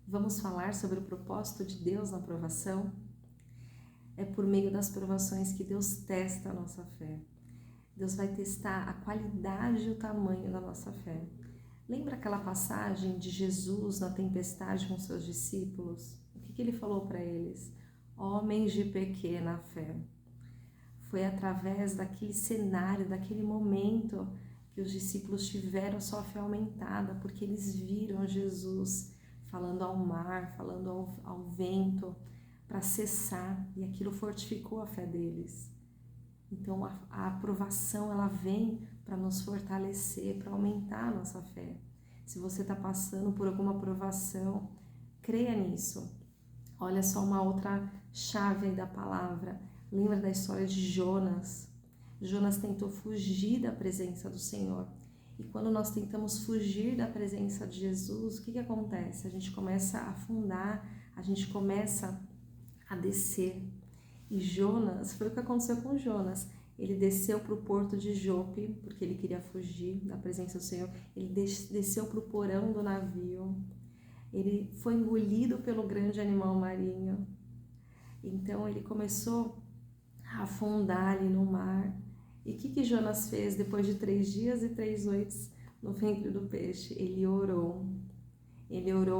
Vamos falar sobre o propósito de Deus na provação? É por meio das provações que Deus testa a nossa fé. Deus vai testar a qualidade e o tamanho da nossa fé. Lembra aquela passagem de Jesus na tempestade com seus discípulos? O que ele falou para eles? Homens de pequena fé. Foi através daquele cenário, daquele momento, que os discípulos tiveram sua fé aumentada, porque eles viram Jesus falando ao mar, falando ao vento, para cessar, e aquilo fortificou a fé deles. Então a aprovação, ela vem para nos fortalecer, para aumentar a nossa fé. Se você está passando por alguma provação, creia nisso. Olha só uma outra chave aí da palavra. Lembra da história de Jonas? Jonas tentou fugir da presença do Senhor. E quando nós tentamos fugir da presença de Jesus, o que acontece? A gente começa a afundar, a gente começa a descer. E Jonas, foi o que aconteceu com Jonas. Ele desceu para o porto de Jope, porque ele queria fugir da presença do Senhor. Ele desceu para o porão do navio. Ele foi engolido pelo grande animal marinho. Então ele começou a afundar ali no mar. E o que Jonas fez depois de 3 dias e 3 noites no ventre do peixe? Ele orou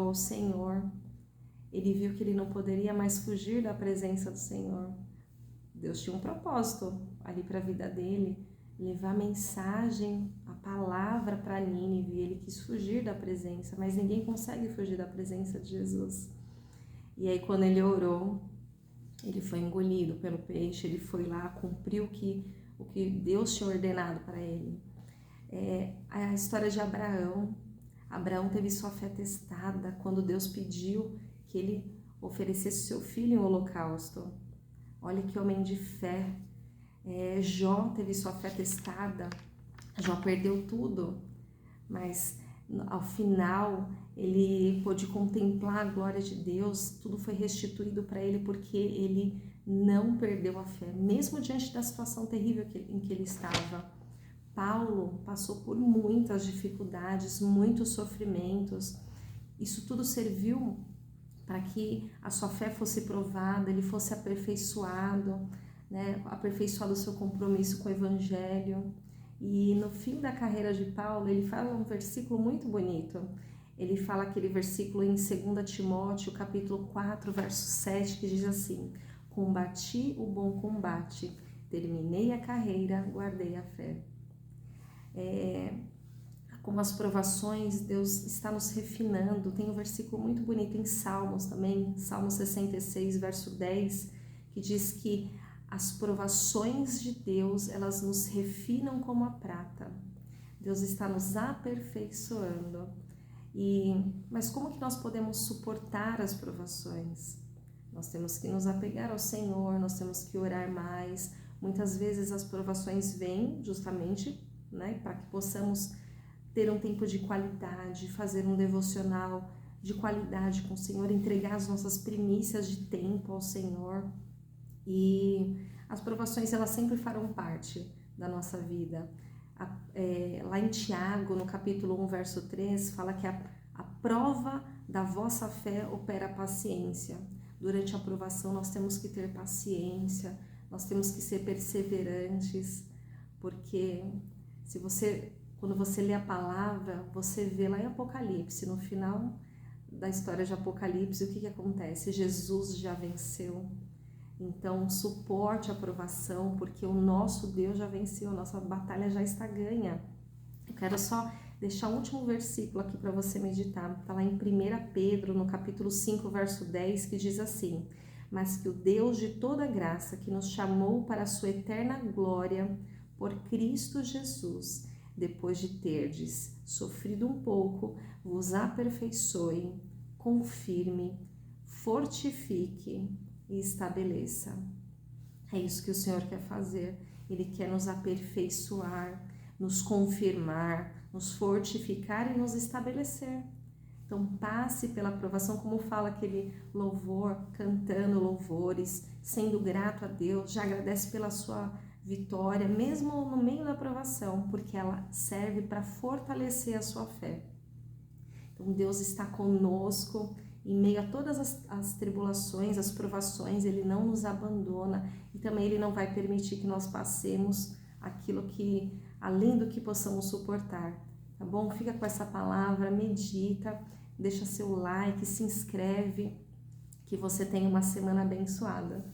ao Senhor. Ele viu que ele não poderia mais fugir da presença do Senhor. Deus tinha um propósito ali para a vida dele, levar a mensagem, a palavra para Nínive. Ele quis fugir da presença, mas ninguém consegue fugir da presença de Jesus. E aí quando ele orou, ele foi engolido pelo peixe, ele foi lá, cumpriu o que Deus tinha ordenado para ele. A história de Abraão. Abraão teve sua fé testada quando Deus pediu que ele oferecesse seu filho em holocausto. Olha que homem de fé. Jó teve sua fé testada. Jó perdeu tudo, mas ao final ele pôde contemplar a glória de Deus. Tudo foi restituído para ele porque ele não perdeu a fé, mesmo diante da situação terrível em que ele estava. Paulo passou por muitas dificuldades, muitos sofrimentos. Isso tudo serviu para que a sua fé fosse provada, ele fosse aperfeiçoado, né? Aperfeiçoado o seu compromisso com o Evangelho. E no fim da carreira de Paulo, ele fala um versículo muito bonito. Ele fala aquele versículo em 2 Timóteo, capítulo 4, verso 7, que diz assim: combati o bom combate, terminei a carreira, guardei a fé. Com as provações, Deus está nos refinando. Tem um versículo muito bonito em Salmos também, Salmo 66, verso 10, que diz que as provações de Deus, elas nos refinam como a prata. Deus está nos aperfeiçoando. Mas como que nós podemos suportar as provações? Nós temos que nos apegar ao Senhor, nós temos que orar mais. Muitas vezes as provações vêm justamente, né, para que possamos ter um tempo de qualidade, fazer um devocional de qualidade com o Senhor, entregar as nossas primícias de tempo ao Senhor. E as provações, elas sempre farão parte da nossa vida. Lá em Tiago, no capítulo 1, verso 3, fala que a prova da vossa fé opera a paciência. Durante a provação nós temos que ter paciência, nós temos que ser perseverantes, porque quando você lê a palavra, você vê lá em Apocalipse, no final da história de Apocalipse, o que acontece? Jesus já venceu. Então, suporte a provação, porque o nosso Deus já venceu, a nossa batalha já está ganha. Eu quero só deixar o último versículo aqui para você meditar. Está lá em 1 Pedro, no capítulo 5, verso 10, que diz assim: mas que o Deus de toda graça, que nos chamou para a sua eterna glória, por Cristo Jesus, depois de terdes sofrido um pouco, vos aperfeiçoe, confirme, fortifique e estabeleça. É isso que o Senhor quer fazer. Ele quer nos aperfeiçoar, nos confirmar, nos fortificar e nos estabelecer. Então passe pela provação, como fala aquele louvor, cantando louvores, sendo grato a Deus, já agradece pela sua vitória, mesmo no meio da provação, porque ela serve para fortalecer a sua fé. Então Deus está conosco em meio a todas as tribulações, as provações, Ele não nos abandona e também Ele não vai permitir que nós passemos aquilo que, além do que possamos suportar, tá bom? Fica com essa palavra, medita, deixa seu like, se inscreve, que você tenha uma semana abençoada.